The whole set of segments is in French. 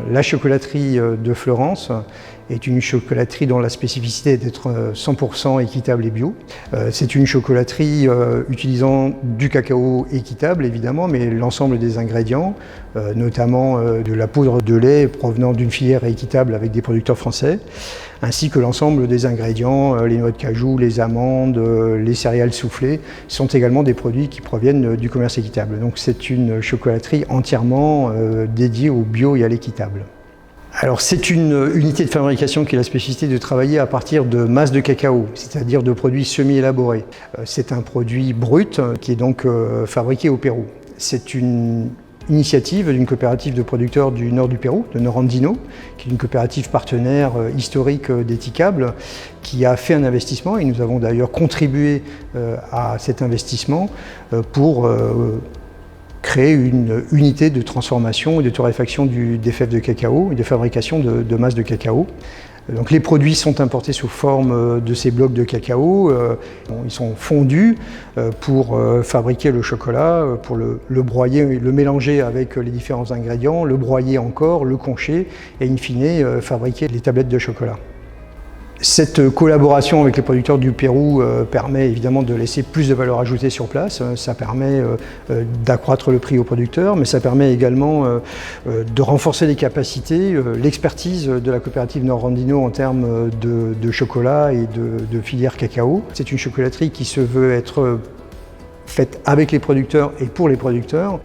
La chocolaterie de Florence est une chocolaterie dont la spécificité est d'être 100% équitable et bio. C'est une chocolaterie utilisant du cacao équitable évidemment, mais l'ensemble des ingrédients, notamment de la poudre de lait provenant d'une filière équitable avec des producteurs français, ainsi que l'ensemble des ingrédients, les noix de cajou, les amandes, les céréales soufflées, sont également des produits qui proviennent du commerce équitable. Donc c'est une chocolaterie entièrement dédiée au bio et à l'équitable. Alors c'est une unité de fabrication qui a la spécificité de travailler à partir de masses de cacao, c'est-à-dire de produits semi-élaborés. C'est un produit brut qui est donc fabriqué au Pérou. C'est une initiative d'une coopérative de producteurs du nord du Pérou, de Norandino, qui est une coopérative partenaire historique d'Eticable, qui a fait un investissement et nous avons d'ailleurs contribué à cet investissement pour créer une unité de transformation et de torréfaction des fèves de cacao et de fabrication de masse de cacao. Donc les produits sont importés sous forme de ces blocs de cacao. Ils sont fondus pour fabriquer le chocolat, pour le broyer, le mélanger avec les différents ingrédients, le broyer encore, le concher et in fine fabriquer les tablettes de chocolat. Cette collaboration avec les producteurs du Pérou permet évidemment de laisser plus de valeur ajoutée sur place. Ça permet d'accroître le prix aux producteurs, mais ça permet également de renforcer les capacités, l'expertise de la coopérative Norandino en termes de chocolat et de filière cacao. C'est une chocolaterie qui se veut être faite avec les producteurs et pour les producteurs.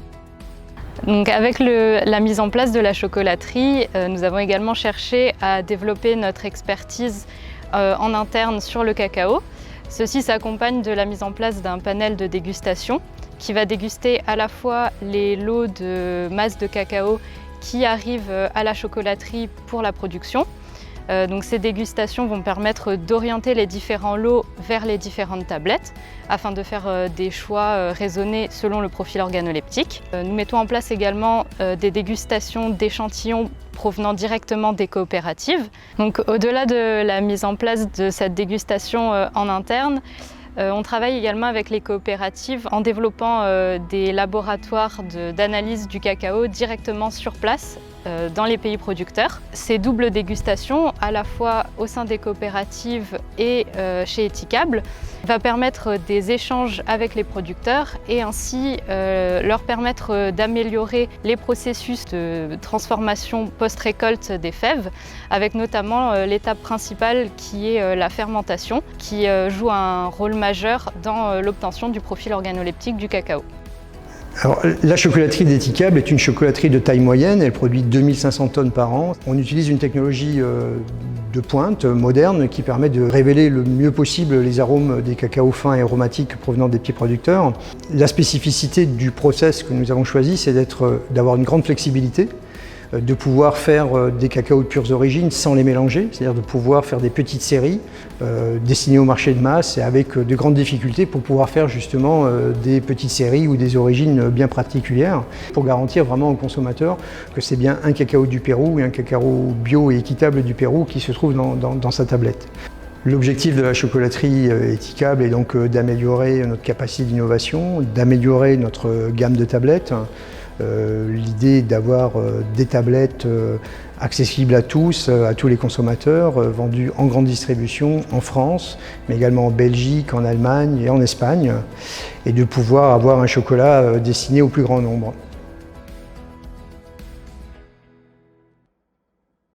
Donc avec la mise en place de la chocolaterie, nous avons également cherché à développer notre expertise en interne sur le cacao. Ceci s'accompagne de la mise en place d'un panel de dégustation qui va déguster à la fois les lots de masse de cacao qui arrivent à la chocolaterie pour la production. Donc ces dégustations vont permettre d'orienter les différents lots vers les différentes tablettes afin de faire des choix raisonnés selon le profil organoleptique. Nous mettons en place également des dégustations d'échantillons provenant directement des coopératives. Donc au-delà de la mise en place de cette dégustation en interne, on travaille également avec les coopératives en développant des laboratoires d'analyse du cacao directement sur place dans les pays producteurs. Ces doubles dégustations, à la fois au sein des coopératives et chez Eticable, va permettre des échanges avec les producteurs et ainsi leur permettre d'améliorer les processus de transformation post-récolte des fèves, avec notamment l'étape principale qui est la fermentation, qui joue un rôle majeur dans l'obtention du profil organoleptique du cacao. Alors, la chocolaterie d'Eticable est une chocolaterie de taille moyenne, elle produit 2500 tonnes par an. On utilise une technologie de pointe, moderne, qui permet de révéler le mieux possible les arômes des cacaos fins et aromatiques provenant des petits producteurs. La spécificité du process que nous avons choisi, c'est d'avoir une grande flexibilité, de pouvoir faire des cacaos de pures origines sans les mélanger, c'est-à-dire de pouvoir faire des petites séries destinées au marché de masse et avec de grandes difficultés pour pouvoir faire justement des petites séries ou des origines bien particulières pour garantir vraiment au consommateur que c'est bien un cacao du Pérou et un cacao bio et équitable du Pérou qui se trouve dans sa tablette. L'objectif de la chocolaterie Eticable est donc d'améliorer notre capacité d'innovation, d'améliorer notre gamme de tablettes. L'idée est d'avoir des tablettes accessibles à tous les consommateurs, vendues en grande distribution en France, mais également en Belgique, en Allemagne et en Espagne, et de pouvoir avoir un chocolat destiné au plus grand nombre.